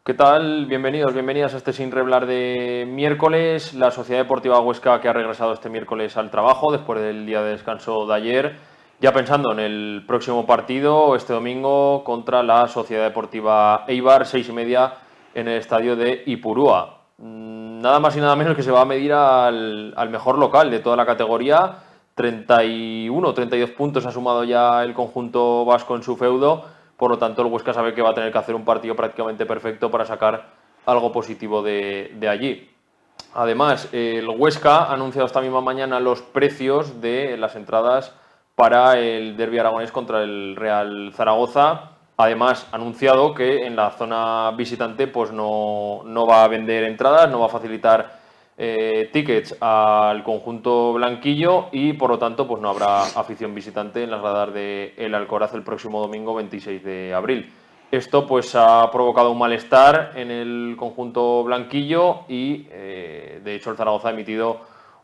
¿Qué tal? Bienvenidos, bienvenidas a este Sin Reblar de miércoles. La Sociedad Deportiva Huesca que ha regresado este miércoles al trabajo después del día de descanso de ayer, ya pensando en el próximo partido este domingo contra la Sociedad Deportiva Eibar, 6:30 en el estadio de Ipurúa. Nada más y nada menos que se va a medir al mejor local de toda la categoría. 31, 32 puntos ha sumado ya el conjunto vasco en su feudo. Por lo tanto, el Huesca sabe que va a tener que hacer un partido prácticamente perfecto para sacar algo positivo de allí. Además, el Huesca ha anunciado esta misma mañana los precios de las entradas para el derbi aragonés contra el Real Zaragoza. Además, ha anunciado que en la zona visitante pues no va a vender entradas, no va a facilitar tickets al conjunto blanquillo y por lo tanto pues no habrá afición visitante en las gradas de El Alcoraz el próximo domingo 26 de abril. Esto pues ha provocado un malestar en el conjunto blanquillo y de hecho el Zaragoza ha emitido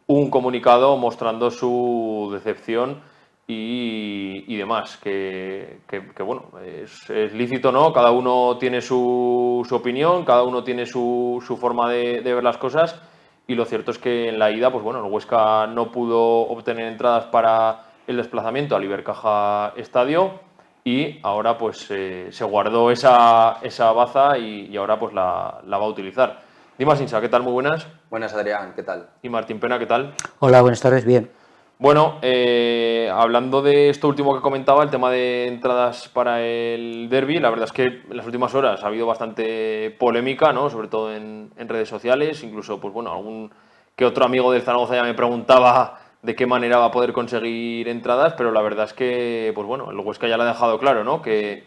un comunicado mostrando su decepción y demás, que bueno, es lícito, ¿no? Cada uno tiene su opinión, cada uno tiene su forma de ver las cosas. Y lo cierto es que en la ida, pues bueno, el Huesca no pudo obtener entradas para el desplazamiento al Ibercaja Estadio y ahora pues se guardó esa baza y ahora pues la va a utilizar. Dima Sinsa, ¿qué tal? Muy buenas. Buenas, Adrián, ¿qué tal? Y Martín Pena, ¿qué tal? Hola, buenas tardes, bien. Bueno, hablando de esto último que comentaba, el tema de entradas para el derbi, la verdad es que en las últimas horas ha habido bastante polémica, ¿no? Sobre todo en redes sociales, incluso, pues bueno, algún que otro amigo del Zaragoza ya me preguntaba de qué manera va a poder conseguir entradas, pero la verdad es que, pues bueno, el Huesca ya lo ha dejado claro, ¿no? Que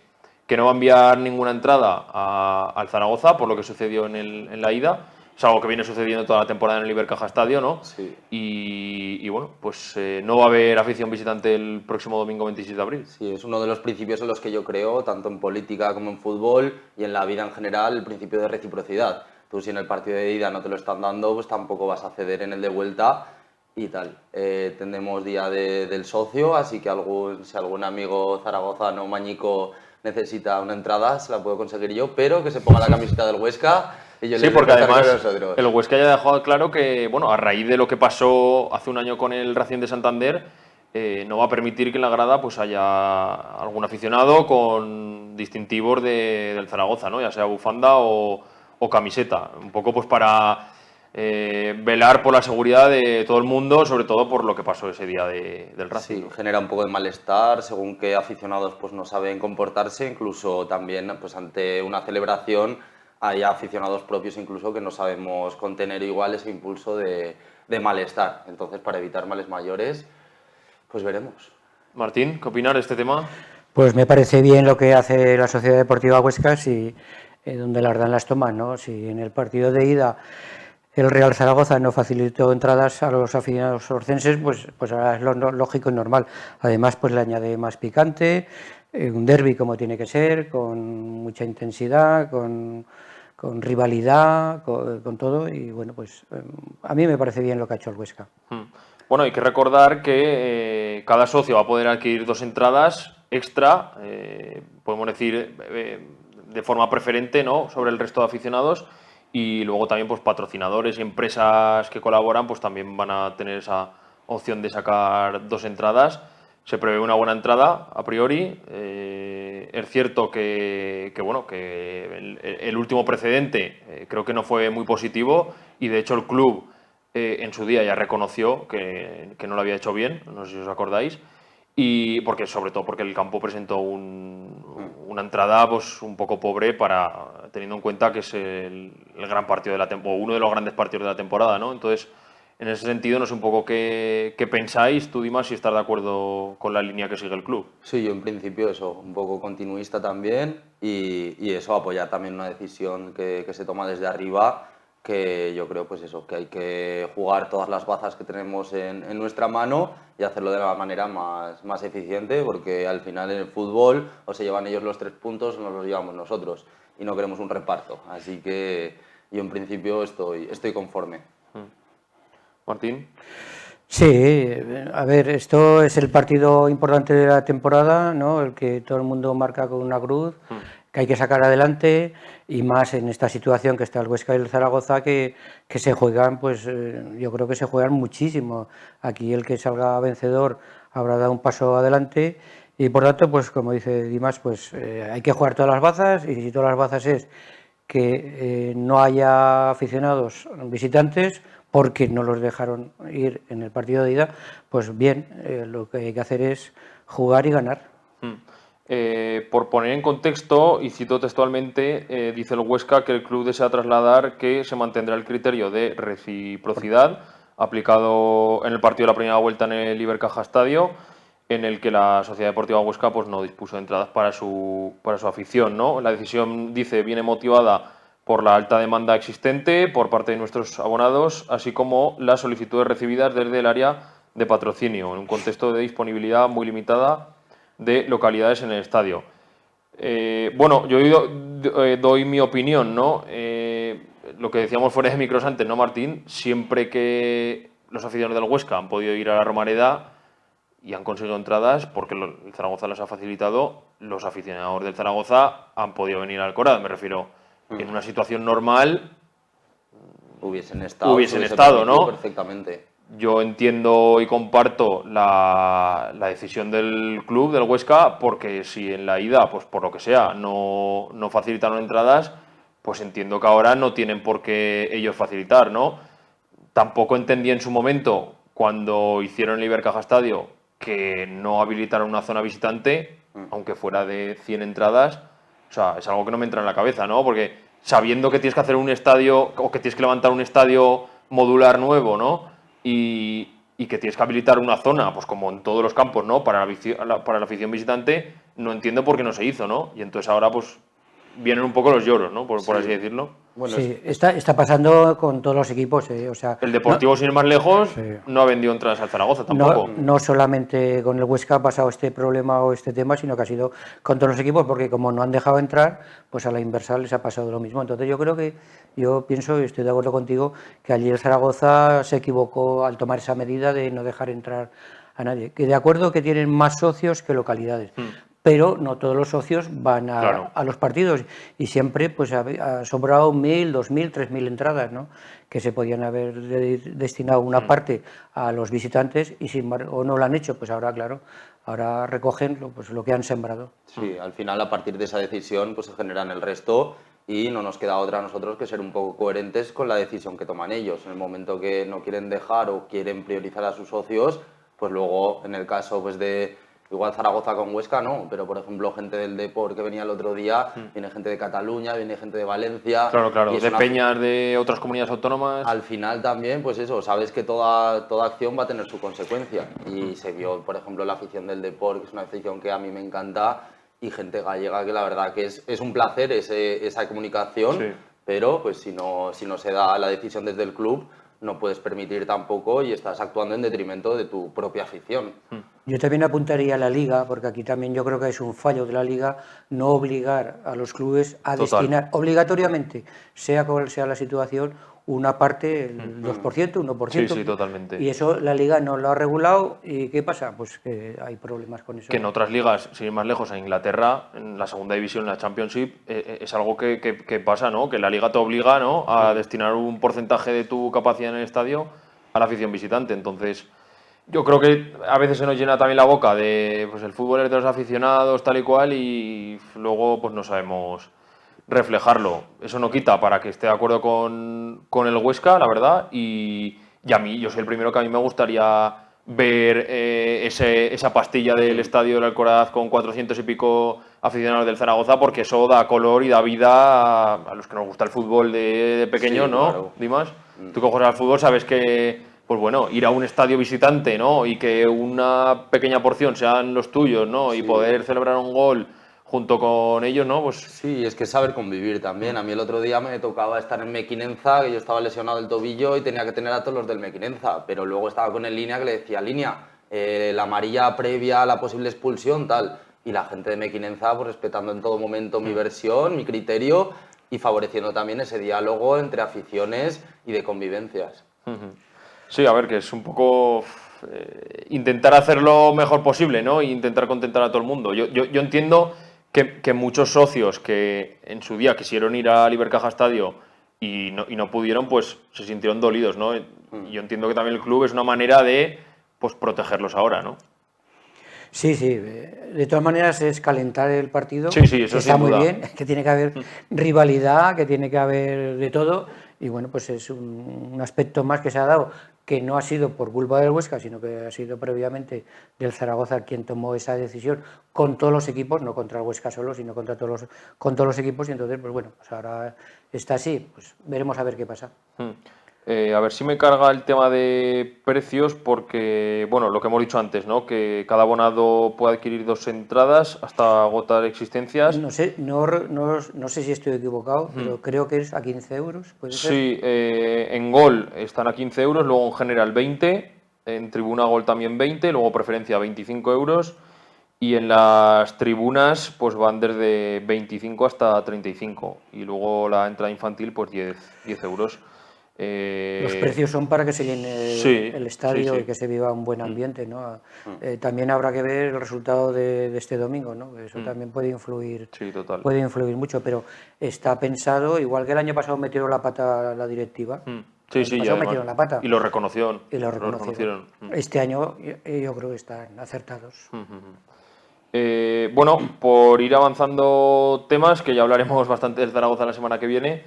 no va a enviar ninguna entrada al Zaragoza por lo que sucedió en la ida. Es algo que viene sucediendo toda la temporada en el Ibercaja Estadio, ¿no? Sí. Y bueno, pues no va a haber afición visitante el próximo domingo 26 de abril. Sí, es uno de los principios en los que yo creo, tanto en política como en fútbol y en la vida en general, el principio de reciprocidad. Tú si en el partido de ida no te lo están dando, pues tampoco vas a ceder en el de vuelta y tal. Tenemos día del socio, así que si algún amigo zaragozano mañico necesita una entrada, se la puedo conseguir yo, pero que se ponga la camiseta del Huesca y yo Sí, les porque dejo estar con además nosotros. el Huesca ya ha dejado claro que, bueno, a raíz de lo que pasó hace un año con el Racing de Santander, no va a permitir que en la grada pues haya algún aficionado con distintivos del Zaragoza, ¿no? Ya sea bufanda o camiseta. Un poco pues para velar por la seguridad de todo el mundo, sobre todo por lo que pasó ese día del Racing. Sí, genera un poco de malestar según qué aficionados pues no saben comportarse, incluso también pues ante una celebración hay aficionados propios incluso que no sabemos contener igual ese impulso de malestar. Entonces, para evitar males mayores, pues veremos. Martín, ¿qué opinar de este tema? Pues me parece bien lo que hace la Sociedad Deportiva Huesca, si, donde las dan las tomas, ¿no? Si en el partido de ida el Real Zaragoza no facilitó entradas a los aficionados orcenses, pues ahora es lo lógico y normal. Además, pues le añade más picante, un derbi como tiene que ser, con mucha intensidad, con rivalidad, con todo. Y bueno, pues a mí me parece bien lo que ha hecho el Huesca. Bueno, hay que recordar que cada socio va a poder adquirir 2 entradas extra, podemos decir, de forma preferente, ¿no? Sobre el resto de aficionados. Y luego también pues patrocinadores y empresas que colaboran pues también van a tener esa opción de sacar 2 entradas. Se prevé una buena entrada a priori. Es cierto bueno, que el último precedente creo que no fue muy positivo y de hecho el club en su día ya reconoció que no lo había hecho bien, no sé si os acordáis, y sobre todo porque el campo presentó una entrada pues un poco pobre teniendo en cuenta que es el gran partido de la temporada, uno de los grandes partidos de la temporada, ¿no? Entonces, en ese sentido, no sé un poco qué pensáis, tú Dimas, si estás de acuerdo con la línea que sigue el club. Sí, yo en principio eso, un poco continuista también y eso, apoyar también una decisión que se toma desde arriba, que yo creo pues eso, que hay que jugar todas las bazas que tenemos en nuestra mano y hacerlo de la manera más eficiente, porque al final en el fútbol o se llevan ellos los 3 puntos o nos los llevamos nosotros y no queremos un reparto, así que yo en principio estoy conforme. Martín. Sí, a ver, esto es el partido importante de la temporada, ¿no? El que todo el mundo marca con una cruz, que hay que sacar adelante, y más en esta situación que está el Huesca y el Zaragoza, que se juegan, pues yo creo que se juegan muchísimo. Aquí el que salga vencedor habrá dado un paso adelante, y por tanto, pues como dice Dimas, pues hay que jugar todas las bazas, y si todas las bazas es que no haya aficionados visitantes porque no los dejaron ir en el partido de ida, pues bien, lo que hay que hacer es jugar y ganar. Por poner en contexto, y cito textualmente, dice el Huesca que el club desea trasladar que se mantendrá el criterio de reciprocidad aplicado en el partido de la primera vuelta en el Ibercaja Estadio, en el que la Sociedad Deportiva Huesca pues, no dispuso de entradas para su afición, ¿no? La decisión, dice, viene motivada por la alta demanda existente por parte de nuestros abonados, así como las solicitudes recibidas desde el área de patrocinio, en un contexto de disponibilidad muy limitada de localidades en el estadio. Bueno, yo doy mi opinión, ¿no? Lo que decíamos fuera de micros antes, ¿no, Martín? Siempre que los aficionados del Huesca han podido ir a la Romareda y han conseguido entradas, porque el Zaragoza las ha facilitado, los aficionados del Zaragoza han podido venir al Alcoraz. Me refiero, en una situación normal hubiesen estado, ¿no? Perfectamente. Yo entiendo y comparto la decisión del club, del Huesca, porque si en la ida, pues por lo que sea, no facilitaron entradas, pues entiendo que ahora no tienen por qué ellos facilitar, ¿no? Tampoco entendí en su momento, cuando hicieron el Ibercaja Estadio, que no habilitaron una zona visitante, aunque fuera de 100 entradas. O sea, es algo que no me entra en la cabeza, ¿no? Porque sabiendo que tienes que hacer un estadio, o que tienes que levantar un estadio modular nuevo, ¿no? Y que tienes que habilitar una zona, pues como en todos los campos, ¿no? Para la afición visitante, no entiendo por qué no se hizo, ¿no? Y entonces ahora, pues, vienen un poco los lloros, ¿no? Por así decirlo. Bueno, sí, está pasando con todos los equipos, o sea... El Deportivo, sin ir más lejos, no ha vendido entradas al Zaragoza tampoco. No solamente con el Huesca ha pasado este problema o este tema, sino que ha sido con todos los equipos, porque como no han dejado entrar, pues a la inversa les ha pasado lo mismo. Entonces yo pienso, y estoy de acuerdo contigo, que allí el Zaragoza se equivocó al tomar esa medida de no dejar entrar a nadie. Que de acuerdo que tienen más socios que localidades, pero no todos los socios van a los partidos, y siempre pues ha sobrado 1.000, 2.000, 3.000 entradas, ¿no? Que se podían haber destinado una parte a los visitantes, y sin embargo no lo han hecho. Pues ahora, claro, ahora recogen lo que han sembrado. Sí, al final, a partir de esa decisión, pues se generan el resto, y no nos queda otra a nosotros que ser un poco coherentes con la decisión que toman ellos. En el momento que no quieren dejar o quieren priorizar a sus socios, pues luego, en el caso pues de igual Zaragoza con Huesca, no, pero por ejemplo gente del Depor que venía el otro día, viene gente de Cataluña, viene gente de Valencia. Claro, de peñas de otras comunidades autónomas. Al final también, pues eso, sabes que toda acción va a tener su consecuencia, y se vio, por ejemplo, la afición del Depor, que es una afición que a mí me encanta, y gente gallega, que la verdad que es un placer esa comunicación, pero pues si no se da la decisión desde el club, no puedes permitir tampoco, y estás actuando en detrimento de tu propia afición. Yo también apuntaría a la Liga, porque aquí también yo creo que es un fallo de la Liga no obligar a los clubes a destinar obligatoriamente, sea cual sea la situación, una parte, el 2%, 1%. Sí, totalmente. Y eso la Liga no lo ha regulado. ¿Y qué pasa? Pues que hay problemas con eso. Que en otras ligas, sin ir más lejos, en Inglaterra, en la segunda división, en la Championship, es algo que pasa, ¿no? Que la Liga te obliga, ¿no?, a destinar un porcentaje de tu capacidad en el estadio a la afición visitante. Entonces, yo creo que a veces se nos llena también la boca de, pues, el fútbol es de los aficionados, tal y cual, y luego pues no sabemos reflejarlo. Eso no quita para que esté de acuerdo con el Huesca, la verdad, y a mí, yo soy el primero que a mí me gustaría ver esa pastilla del estadio del Alcoraz con 400 y pico aficionados del Zaragoza, porque eso da color y da vida a los que nos gusta el fútbol de pequeño, sí, ¿no? Claro. Dimas, tú que juegas al fútbol sabes que, pues bueno, ir a un estadio visitante, ¿no?, y que una pequeña porción sean los tuyos, ¿no?, y poder celebrar un gol junto con ellos, ¿no? Pues sí, es que saber convivir también. A mí el otro día me tocaba estar en Mequinenza, que yo estaba lesionado del tobillo y tenía que tener a todos los del Mequinenza, pero luego estaba con el Línea, que le decía, Línea, la amarilla previa a la posible expulsión, tal, y la gente de Mequinenza, pues respetando en todo momento mi versión, mi criterio, y favoreciendo también ese diálogo entre aficiones y de convivencias. Sí, a ver, que es un poco intentar hacer lo mejor posible, ¿no? E intentar contentar a todo el mundo. Yo entiendo que muchos socios que en su día quisieron ir al Ibercaja Estadio y no pudieron, pues se sintieron dolidos, ¿no? Y yo entiendo que también el club es una manera de pues protegerlos ahora, ¿no? Sí, sí. De todas maneras es calentar el partido, Sí, sí, que eso está sin muy duda. bien, que tiene que haber rivalidad, que tiene que haber de todo. Y bueno, pues es un aspecto más que se ha dado, que no ha sido por culpa del Huesca, sino que ha sido previamente del Zaragoza quien tomó esa decisión con todos los equipos, no contra el Huesca solo, sino con todos los equipos. Y entonces, pues bueno, pues ahora está así, pues veremos a ver qué pasa. A ver si me carga el tema de precios porque, bueno, lo que hemos dicho antes, ¿no? Que cada abonado puede adquirir 2 entradas hasta agotar existencias. No sé, no sé si estoy equivocado, pero creo que es a 15 euros, ¿puede ser? Sí, en Gol están a 15 euros, luego en general 20, en Tribuna Gol también 20, luego preferencia 25 euros y en las tribunas pues van desde 25 hasta 35 y luego la entrada infantil pues 10 euros. Los precios son para que se llene Sí, el sí, estadio y sí. que se viva un buen ambiente, ¿no? También habrá que ver el resultado de este domingo, ¿no? Eso también Sí, total. puede influir mucho, pero está pensado, igual que el año pasado metieron la pata la directiva, el Sí, año sí, y pasado además. metieron la pata Y lo reconocieron. y lo Lo reconocieron. reconocieron. Este año yo creo que están acertados. Bueno, por ir avanzando temas, que ya hablaremos bastante del Zaragoza la semana que viene.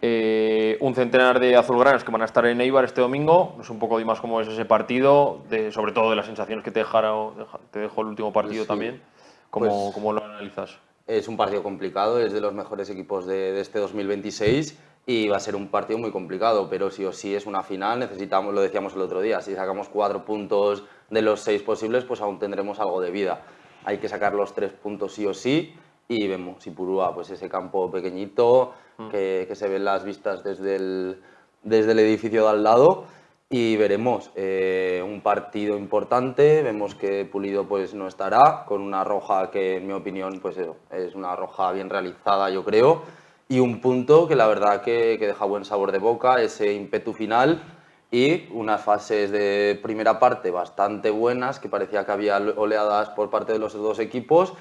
Un centenar de azulgranas que van a estar en Eibar este domingo. No sé un poco de más cómo es ese partido, sobre todo de las sensaciones que te dejó el último partido Sí, también. pues ¿Cómo lo analizas? es un partido complicado, es de los mejores equipos de este 2026 y va a ser un partido muy complicado, pero sí o sí es una final, necesitamos, lo decíamos el otro día, si sacamos 4 puntos de los 6 posibles, pues aún tendremos algo de vida. Hay que sacar los 3 puntos sí o sí y vemos, Ipurúa, pues ese campo pequeñito que se ven las vistas desde el edificio de al lado y veremos un partido importante. Vemos que Pulido pues no estará, con una roja que en mi opinión pues es una roja bien realizada, yo creo, y un punto que la verdad que deja buen sabor de boca, ese ímpetu final y unas fases de primera parte bastante buenas, que parecía que había oleadas por parte de los dos equipos,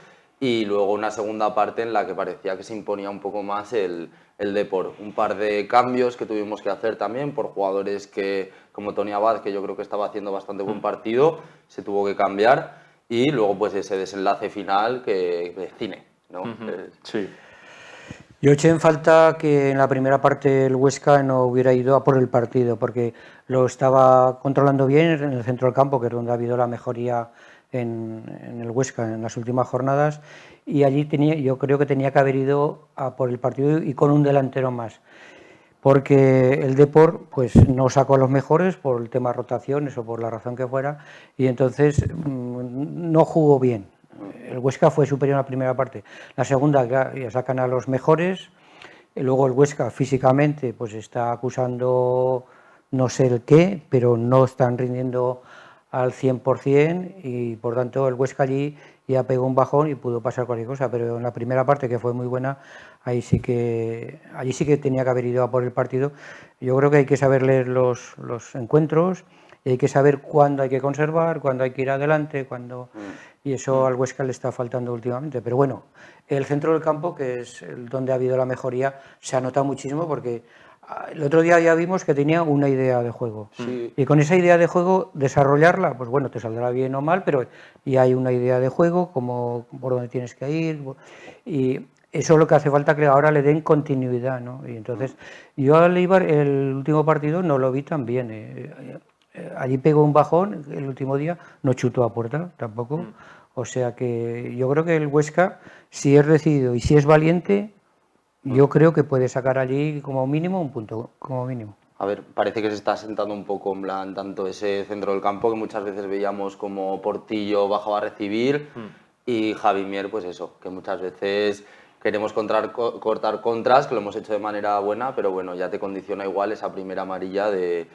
y luego una segunda parte en la que parecía que se imponía un poco más el Depor. Un par de cambios que tuvimos que hacer también por jugadores que, como Tony Abad, que yo creo que estaba haciendo bastante buen partido, se tuvo que cambiar, y luego pues ese desenlace final que de cine, ¿no? Sí. Yo eché en falta que en la primera parte el Huesca no hubiera ido a por el partido, porque lo estaba controlando bien en el centro del campo, que es donde ha habido la mejoría en el Huesca en las últimas jornadas, y allí yo creo que tenía que haber ido a por el partido y con un delantero más, porque el Depor pues no sacó a los mejores por el tema rotaciones o por la razón que fuera, y entonces no jugó bien. El Huesca fue superior en la primera parte. La segunda ya sacan a los mejores. Y luego el Huesca físicamente pues está acusando no sé el qué, pero no están rindiendo al 100% y por tanto el Huesca allí ya pegó un bajón y pudo pasar cualquier cosa, pero en la primera parte, que fue muy buena, allí sí que tenía que haber ido a por el partido. Yo creo que hay que saber leer los encuentros y hay que saber cuándo hay que conservar, cuándo hay que ir adelante, y eso al Huesca le está faltando últimamente. Pero bueno, el centro del campo, que es donde ha habido la mejoría, se ha notado muchísimo porque el otro día ya vimos que tenía una idea de juego. Sí. Y con esa idea de juego, desarrollarla, pues bueno, te saldrá bien o mal, pero ya hay una idea de juego, como por dónde tienes que ir. Y eso es lo que hace falta, que ahora le den continuidad, ¿no? Y entonces, yo al Eibar el último partido no lo vi tan bien. Allí pegó un bajón el último día, no chutó a puerta tampoco. O sea que yo creo que el Huesca, si es decidido y si es valiente, yo creo que puede sacar allí como mínimo un punto, como mínimo. A ver, parece que se está sentando un poco en plan tanto ese centro del campo que muchas veces veíamos como Portillo bajaba a recibir y Javi Mier, pues eso, que muchas veces queremos cortar contras, que lo hemos hecho de manera buena, pero bueno, ya te condiciona igual esa primera amarilla de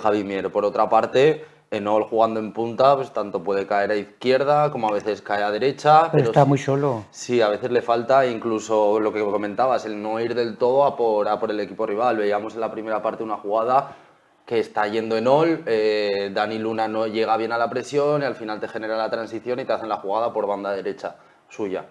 Javi Mier. Por otra parte, Enol jugando en punta, pues tanto puede caer a izquierda como a veces cae a derecha, Pero está sí, muy solo. sí, a veces le falta incluso lo que comentabas, el no ir del todo a por el equipo rival. Veíamos en la primera parte una jugada que está yendo en all, Dani Luna no llega bien a la presión y al final te genera la transición y te hacen la jugada por banda derecha suya.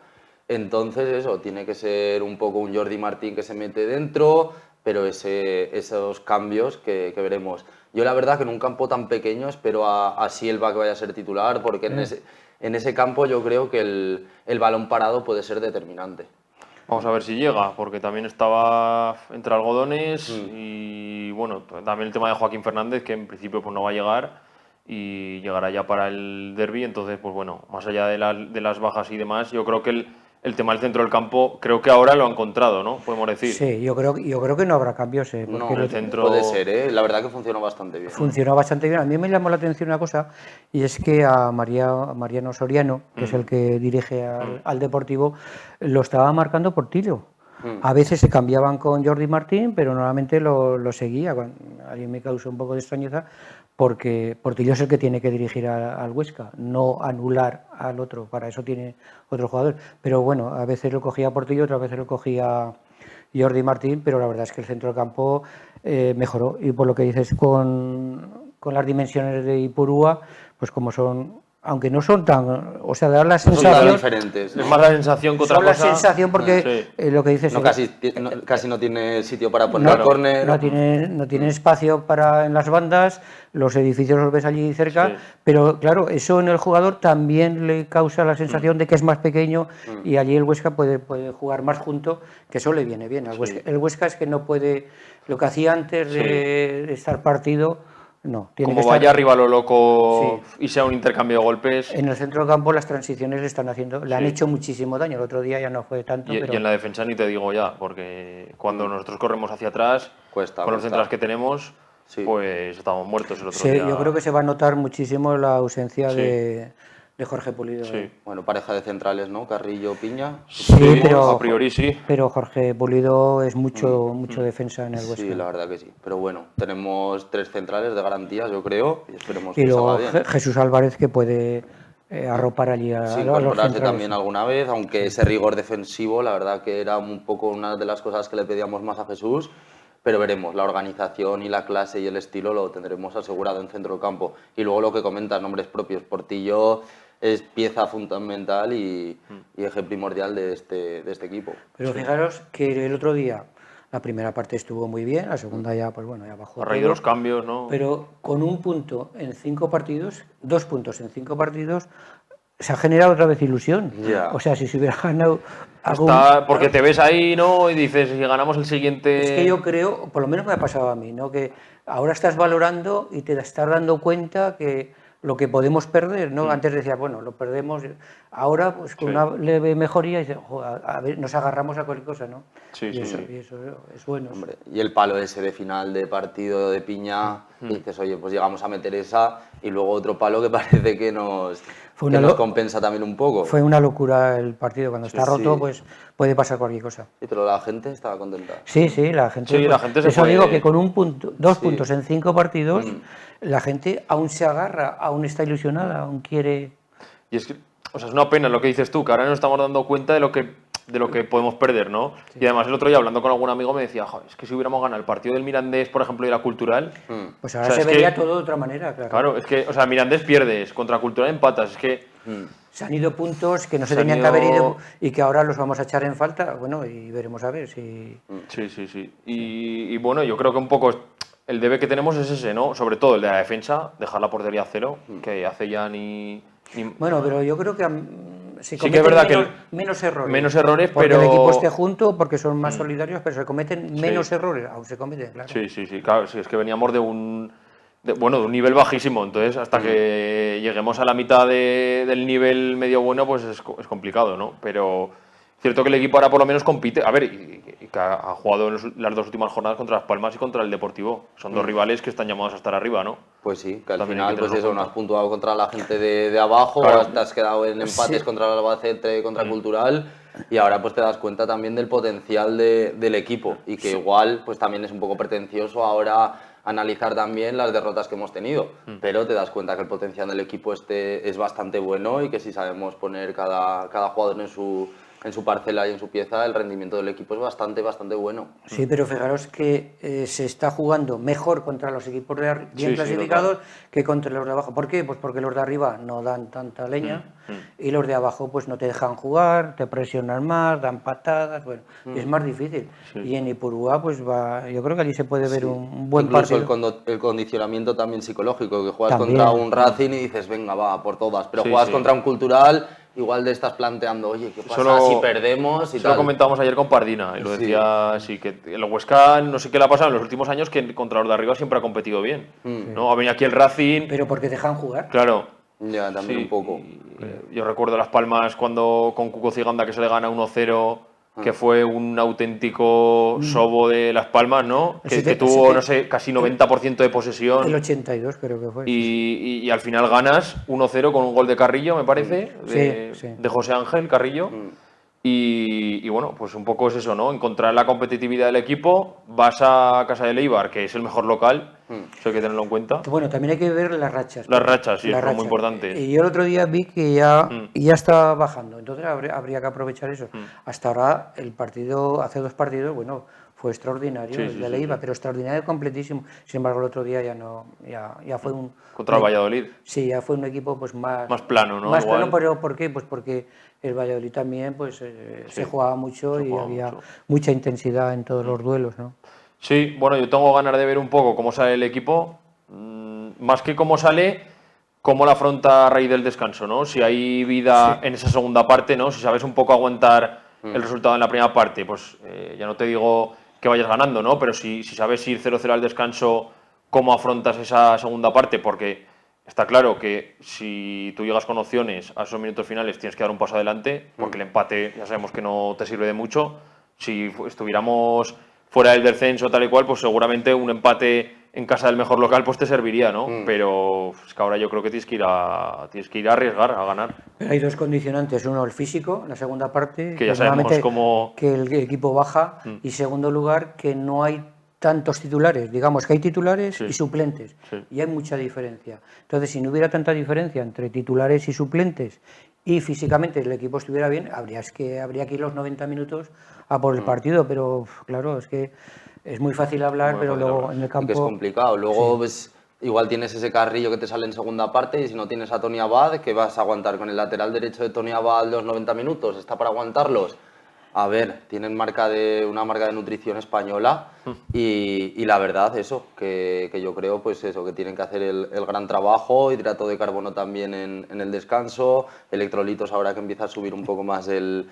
Entonces eso, tiene que ser un poco un Jordi Martín que se mete dentro, pero esos cambios que veremos. Yo la verdad que en un campo tan pequeño espero a Silva que vaya a ser titular, porque en ese campo yo creo que el balón parado puede ser determinante. Vamos a ver si llega, porque también estaba entre algodones y bueno, también el tema de Joaquín Fernández, que en principio pues no va a llegar y llegará ya para el derbi. Entonces, pues bueno, más allá de las bajas y demás, yo creo que el tema del centro del campo, creo que ahora lo ha encontrado, ¿no? Podemos decir. Sí, yo creo que no habrá cambios, porque No, el centro puede ser, ¿eh? La verdad que funcionó bastante bien. funcionó bastante bien. A mí me llamó la atención una cosa, y es que a Mariano Soriano, que es el que dirige al Deportivo, lo estaba marcando Portillo. A veces se cambiaban con Jordi Martín, pero normalmente lo seguía. A mí me causó un poco de extrañeza porque Portillo es el que tiene que dirigir al Huesca, no anular al otro. Para eso tiene otro jugador. Pero bueno, a veces lo cogía Portillo, otras veces lo cogía Jordi Martín, pero la verdad es que el centro del campo mejoró. Y por lo que dices con las dimensiones de Ipurúa, pues como son, aunque no son tan, o sea, dar la Son tan sensación, diferentes. es más la sensación que otra son la cosa. sensación porque Sí. lo que dices No, casi no tiene sitio para poner no, el córner. no tiene espacio para en las bandas, los edificios los ves allí cerca, Sí. pero claro, eso en el jugador también le causa la sensación de que es más pequeño y allí el Huesca puede jugar más junto, que eso le viene bien al Huesca. El Huesca es que no puede, lo que hacía antes de estar partido, no, tiene Como que estar vaya arriba lo loco y sea un intercambio de golpes. en el centro del campo. Las transiciones le están haciendo, le han hecho muchísimo daño. El otro día ya no fue tanto, Y pero en la defensa ni te digo ya, porque cuando nosotros corremos hacia atrás, Cuesta, con los cuesta. centrales que tenemos, Sí. pues estamos muertos el otro día. yo creo que se va a notar muchísimo la ausencia Sí. de Jorge Pulido. Sí. Bueno, pareja de centrales, ¿no? Carrillo, Piña. Sí, pero a priori sí. Pero Jorge Pulido es mucho defensa en el Huesca. Sí, la verdad que sí. Pero bueno, tenemos 3 centrales de garantías, yo creo, y esperemos Y que luego salga bien. Jesús Álvarez, que puede arropar allí Sí, a los incorporarse centrales. también alguna vez, aunque ese rigor defensivo, la verdad que era un poco una de las cosas que le pedíamos más a Jesús, pero veremos, la organización y la clase y el estilo lo tendremos asegurado en centro del campo. Y luego lo que comentas, nombres propios, Portillo es pieza fundamental y eje primordial de este equipo. Pero fijaros que el otro día la primera parte estuvo muy bien, la segunda ya, pues bueno, ya bajó A raíz de todo. los cambios, ¿no? Pero con un punto en 5 partidos, 2 puntos en 5 partidos, se ha generado otra vez ilusión. Ya. O sea, si se hubiera ganado algún... Porque te ves ahí, ¿no? Y dices, si ganamos el siguiente. Es que yo creo, por lo menos me ha pasado a mí, ¿no? Que ahora estás valorando y te estás dando cuenta que lo que podemos perder, ¿no? Antes decías, bueno, lo perdemos. Ahora, pues con una leve mejoría, dices, a ver, nos agarramos a cualquier cosa, ¿no? Sí, y eso es bueno. Hombre, y el palo ese de final de partido de Piña, dices, oye, pues llegamos a meter esa, y luego otro palo que parece que nos compensa también un poco. Fue una locura el partido. Cuando está roto, sí. pues puede pasar cualquier cosa. Sí, pero la gente estaba contenta. Sí, la gente. Sí, la gente se eso fue. digo que con un punto, 2 puntos en 5 partidos, la gente aún se agarra, aún está ilusionada, aún quiere. Y es que, o sea, es una pena lo que dices tú, que ahora nos estamos dando cuenta de lo que podemos perder, ¿no? Sí. Y además el otro día hablando con algún amigo me decía, joder, es que si hubiéramos ganado el partido del Mirandés, por ejemplo, y la Cultural... Pues ahora se vería todo de otra manera, claro. Claro, es que, o sea, Mirandés pierdes, contra Cultural empatas, es que... Se han ido puntos que no se tenían que haber ido y que ahora los vamos a echar en falta, bueno, y veremos a ver si... Sí. Y bueno, yo creo que un poco el debe que tenemos es ese, ¿no? Sobre todo el de la defensa, dejar la portería a cero, que hace ya ni... Bueno, pero yo creo que se sí que es verdad menos errores. Menos errores, porque pero... el equipo esté junto, porque son más solidarios, pero se cometen menos errores, aún se cometen, claro. Sí, claro, sí, es que veníamos de un nivel bajísimo, entonces hasta que lleguemos a la mitad del nivel medio bueno, pues es complicado, ¿no? Pero cierto que el equipo ahora por lo menos compite, a ver, y que ha jugado en las 2 últimas jornadas contra Las Palmas y contra el Deportivo, son 2 rivales que están llamados a estar arriba, ¿no? Pues sí, que al También final, pues eso, no has cuenta. puntuado contra la gente de abajo, Claro. te has quedado en empates contra el Albacete, contra Cultural, y ahora pues te das cuenta también del potencial del equipo, y que igual pues también es un poco pretencioso ahora analizar también las derrotas que hemos tenido, pero te das cuenta que el potencial del equipo es bastante bueno y que si sabemos poner cada jugador en su parcela y en su pieza, el rendimiento del equipo es bastante bueno. Sí, pero fijaros que se está jugando mejor contra los equipos bien clasificados que contra los de abajo. ¿Por qué? Pues porque los de arriba no dan tanta leña y los de abajo pues no te dejan jugar, te presionan más, dan patadas, bueno, es más difícil. Y en Ipurúa pues yo creo que allí se puede ver un buen Incluso partido. el condicionamiento también psicológico, que juegas También. contra un Racing y dices, venga, va, por todas, pero juegas contra un Cultural, igual te estás planteando, oye, ¿qué pasa si perdemos? Y eso lo comentábamos ayer con Pardina, y lo decía, sí, que el Huesca, no sé qué le ha pasado en los últimos años, que contra los de arriba siempre ha competido bien, ¿no? Ha venido aquí el Racing... Pero porque dejan jugar. Claro. Ya, también un poco. Yo recuerdo Las Palmas cuando con Cuco Ciganda que se le gana 1-0, que fue un auténtico sobo de Las Palmas, ¿no? Que tuvo, no sé, casi 90% de posesión. El 82 creo que fue. Y al final ganas 1-0 con un gol de Carrillo, me parece, de José Ángel Carrillo. Y bueno, pues un poco es eso, ¿no? Encontrar la competitividad del equipo, vas a casa de Eibar, que es el mejor local, eso hay que tenerlo en cuenta. Bueno, también hay que ver las rachas. Las rachas, sí, son muy importantes. Y yo el otro día vi que ya está bajando, entonces habría que aprovechar eso. Hasta ahora, hace 2 partidos, bueno, fue extraordinario el de Eibar, pero extraordinario completísimo. Sin embargo, el otro día ya fue un... Contra el Valladolid. Sí, ya fue un equipo pues más plano, ¿no? Más plano, pero ¿por qué? Pues porque el Valladolid también pues se jugaba mucho y había mucha intensidad en todos los duelos, ¿no? Sí, bueno, yo tengo ganas de ver un poco cómo sale el equipo, más que cómo sale, cómo la afronta a raíz del descanso, ¿no? Si hay vida en esa segunda parte, ¿no? Si sabes un poco aguantar el resultado en la primera parte, pues ya no te digo que vayas ganando, ¿no? Pero si sabes ir 0-0 al descanso, cómo afrontas esa segunda parte, porque está claro que si tú llegas con opciones a esos minutos finales tienes que dar un paso adelante, porque el empate ya sabemos que no te sirve de mucho. Si estuviéramos fuera del descenso tal y cual, pues seguramente un empate en casa del mejor local pues te serviría, ¿no? Pero es que ahora yo creo que tienes que ir a arriesgar, a ganar. Pero hay 2 condicionantes, uno el físico, la segunda parte, Que ya sabemos cómo... que el equipo baja, y segundo lugar, que no hay tantos titulares, digamos que hay titulares y suplentes, y hay mucha diferencia. Entonces, si no hubiera tanta diferencia entre titulares y suplentes, y físicamente el equipo estuviera bien, habría que ir los 90 minutos a por el partido, pero claro, es que es muy fácil hablar, pero luego en el campo... Y que es complicado. Luego, pues, igual tienes ese Carrillo que te sale en segunda parte y si no tienes a Tony Abad, ¿qué vas a aguantar con el lateral derecho de Tony Abad los 90 minutos? ¿Está para aguantarlos? A ver, tienen una marca de nutrición española y la verdad, eso, que yo creo, pues eso, que tienen que hacer el gran trabajo, hidrato de carbono también en el descanso, electrolitos ahora que empieza a subir un poco más el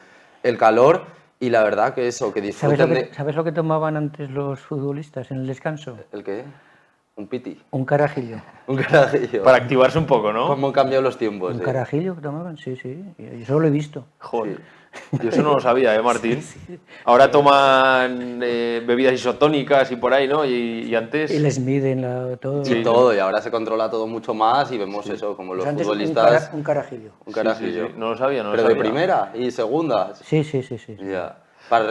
calor y la verdad que eso, que disfruten ¿Sabes lo que tomaban antes los futbolistas en el descanso? ¿El qué? ¿Un piti? Un carajillo. Un carajillo. Para activarse un poco, ¿no? ¿Cómo han cambiado los tiempos? Un carajillo que tomaban, sí. Yo eso lo he visto. Joder. Yo eso no lo sabía, Martín? Ahora toman bebidas isotónicas y por ahí, ¿no? Y antes... Y les miden todo. Sí, todo, y ahora se controla todo mucho más y vemos eso, como los futbolistas... Un carajillo. Un carajillo. Sí. No lo sabía, Pero de primera y segunda. Sí. Ya. Para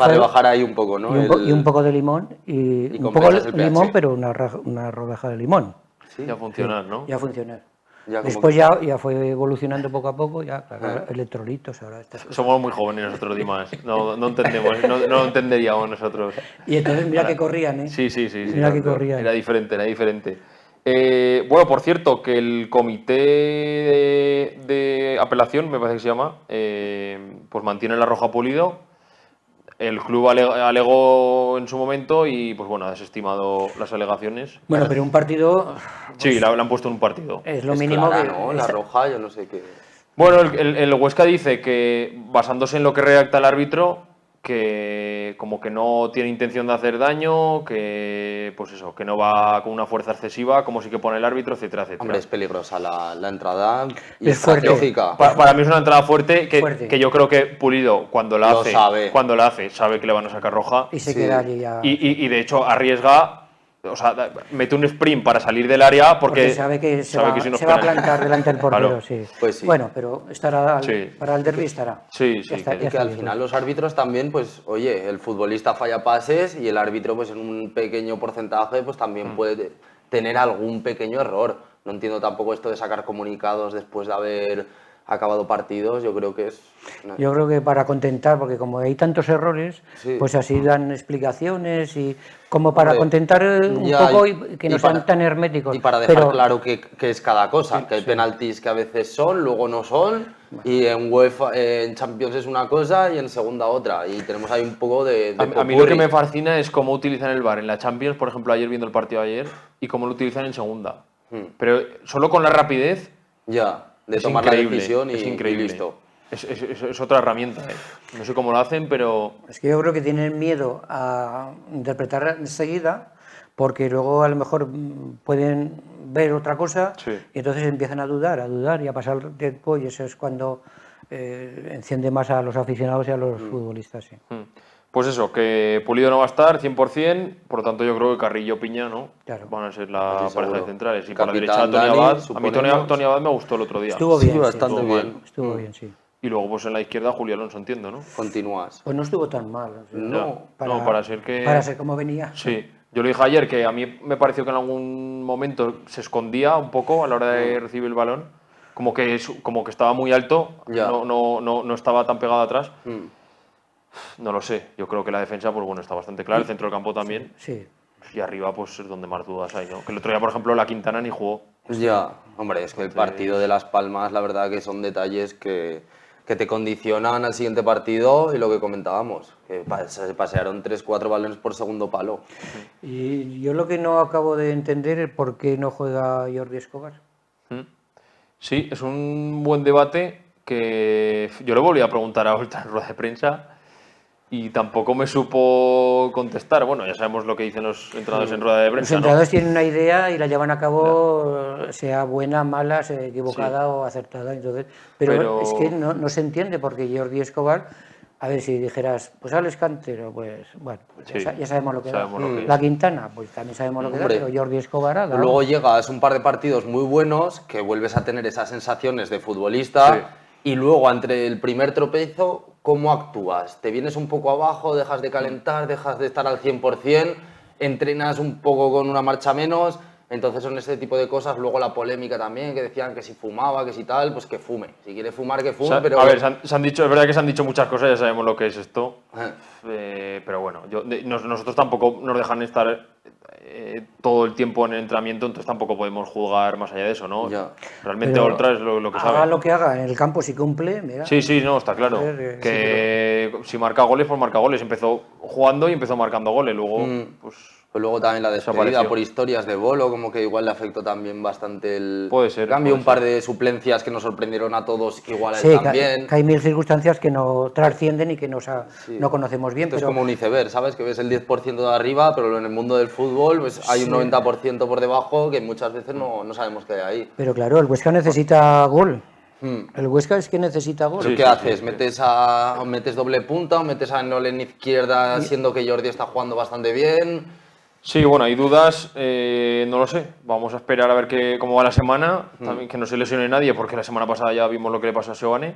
rebajar ahí un poco, ¿no? Y un poco de limón, y un poco de limón, pero una rodaja de limón. Sí. Ya funcionar, ¿no? Ya funcionar. Ya Después ya fue evolucionando poco a poco, ya, claro, electrolitos ahora. Somos muy jóvenes nosotros, Dimas. No entendemos, no entenderíamos nosotros. Y entonces mira que corrían, ¿eh? Sí. Mira que corrían. Era diferente. Bueno, por cierto, que el comité de apelación, me parece que se llama, pues mantiene la roja Pulido. El club alegó en su momento y, pues bueno, ha desestimado las alegaciones. Bueno, pero un partido... Sí, la han puesto en un partido. Es lo mínimo clara, que... ¿no? La roja, yo no sé qué... Bueno, el Huesca dice que, basándose en lo que redacta el árbitro, que como que no tiene intención de hacer daño, que pues eso, que no va con una fuerza excesiva, como sí que pone el árbitro, etcétera. Hombre, es peligrosa la entrada y es fuerte. lógica. Para mí es una entrada fuerte que yo creo que Pulido, cuando la hace, sabe que le van a sacar roja. Y se queda allí ya. Y de hecho arriesga, o sea, mete un sprint para salir del área porque sabe que se va a plantar delante del portero, claro. sí. Pues sí. Bueno, pero estará para el derbi estará. Sí. Y que al final los árbitros también, pues, oye, el futbolista falla pases y el árbitro, pues en un pequeño porcentaje, pues también puede tener algún pequeño error. No entiendo tampoco esto de sacar comunicados después de haber acabado partidos, yo creo que es... Yo creo que para contentar, porque como hay tantos errores, Sí. pues así dan explicaciones y como para Hombre, contentar un ya, poco y que no sean para- tan herméticos. Y para dejar Pero, claro qué es cada cosa, que hay penaltis que a veces son, luego no son, y en UEFA, en Champions es una cosa y en segunda otra, y tenemos ahí un poco de A mí lo que popurrí. me fascina es cómo utilizan el VAR en la Champions, por ejemplo, ayer viendo el partido ayer, y cómo lo utilizan en segunda. Pero solo con la rapidez Ya, de es tomar increíble, la decisión es y increíble. listo. Es otra herramienta, ¿eh? No sé cómo lo hacen, pero es que yo creo que tienen miedo a interpretar enseguida, porque luego a lo mejor pueden ver otra cosa Sí. y entonces empiezan a dudar y a pasar el tiempo, y eso es cuando enciende más a los aficionados y a los futbolistas. Sí. pues eso, que Pulido no va a estar 100%, por lo tanto yo creo que Carrillo Piña, ¿no? Claro. Van a ser la Así pareja de seguro. centrales. Y por la Capitán derecha Tony Dani, Abad. A mí suponemos. Tony Abad me gustó el otro día. Estuvo Sí, bien, bastante estuvo bien. mal. Estuvo bien, sí. Y luego pues en la izquierda Julio Alonso, entiendo, ¿no? Continúas. Pues no estuvo tan mal. o sea, No, No, para ser que... para ser como venía. Sí, yo lo dije ayer que a mí me pareció que en algún momento se escondía un poco a la hora de recibir el balón, como que estaba muy alto, Ya. no estaba tan pegado atrás. Mm. No lo sé, yo creo que la defensa pues bueno está bastante clara, el centro del campo también, Sí. y arriba pues es donde más dudas hay, ¿no? Que el otro día, por ejemplo, la Quintana ni jugó. Ya, hombre, es que el partido de Las Palmas, la verdad que son detalles que te condicionan al siguiente partido, y lo que comentábamos, que se pasearon 3-4 balones por segundo palo. Y yo lo que no acabo de entender es por qué no juega Jordi Escobar. Sí, es un buen debate que yo le volví a preguntar a Oltra en rueda de prensa y tampoco me supo contestar. Bueno, ya sabemos lo que dicen los entrenadores en rueda de Los prensa, ¿no? entrenadores tienen una idea y la llevan a cabo, sea buena, mala, sea equivocada o acertada. Entonces, pero es que no se entiende, porque Jordi Escobar, a ver, si dijeras, pues Alex Cantero, pues bueno, pues Sí, ya sabemos lo que da. sabemos lo que La es. Quintana, pues también sabemos lo que da, Hombre, pero Jordi Escobar ha dado. Luego llegas un par de partidos muy buenos, que vuelves a tener esas sensaciones de futbolista, Sí. y luego entre el primer tropiezo, ¿cómo actúas? ¿Te vienes un poco abajo, dejas de calentar, dejas de estar al 100%, entrenas un poco con una marcha menos? Entonces son ese tipo de cosas. Luego la polémica también, que decían que si fumaba, que si tal, pues que fume. Si quiere fumar, que fume, pero... A ver, se han dicho, es verdad que se han dicho muchas cosas, ya sabemos lo que es esto. Eh, Pero bueno, nosotros tampoco nos dejan estar todo el tiempo en el entrenamiento, entonces tampoco podemos juzgar más allá de eso, ¿no? Ya. Realmente Pero Oltra es lo que haga sabe. lo que haga, en el campo si cumple, mira. Sí, sí, no, está claro. Joder, Que si marca goles, pues marca goles. Empezó jugando y empezó marcando goles. Luego, pues Pues luego también la despedida Desapareció. por historias de Bolo, como que igual le afectó también bastante el Puede ser, cambio. puede Un par ser. de suplencias que nos sorprendieron a todos, igual a él Sí, también. que hay mil circunstancias que no trascienden y que no conocemos bien, Esto es pero como un iceberg, ¿sabes? Que ves el 10% de arriba, pero en el mundo del fútbol pues hay un 90% por debajo que muchas veces no sabemos qué hay ahí. Pero claro, el Huesca necesita gol. Hmm. El Huesca es que necesita gol. ¿Pero Sí, qué sí, haces? sí. ¿Metes doble punta o metes a Nol en izquierda, siendo que Jordi está jugando bastante bien? sí, bueno, hay dudas, no lo sé. Vamos a esperar a ver cómo va la semana. También que no se lesione nadie, porque la semana pasada ya vimos lo que le pasó a Seoane,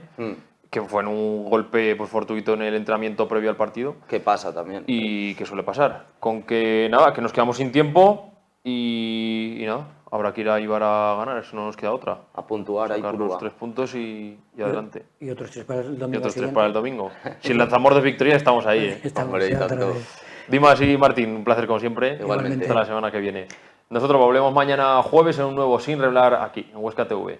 que fue en un golpe pues, fortuito en el entrenamiento previo al partido. ¿Qué pasa también? Y que suele pasar. Con que nada, que nos quedamos sin tiempo y nada, habrá que ir a Ibar a ganar, eso no nos queda otra. A puntuar ahí, Sacar los curva. 3 puntos y adelante. Y otros tres para el Y domingo otros 3 siguiente. para el domingo. Si lanzamos de victoria, estamos ahí. Estamos Hombre, y ya otra tanto. vez. Dimas y Martín, un placer como siempre. Igualmente. Hasta la semana que viene. Nosotros volvemos mañana jueves en un nuevo Sin Reblar aquí, en Huesca TV.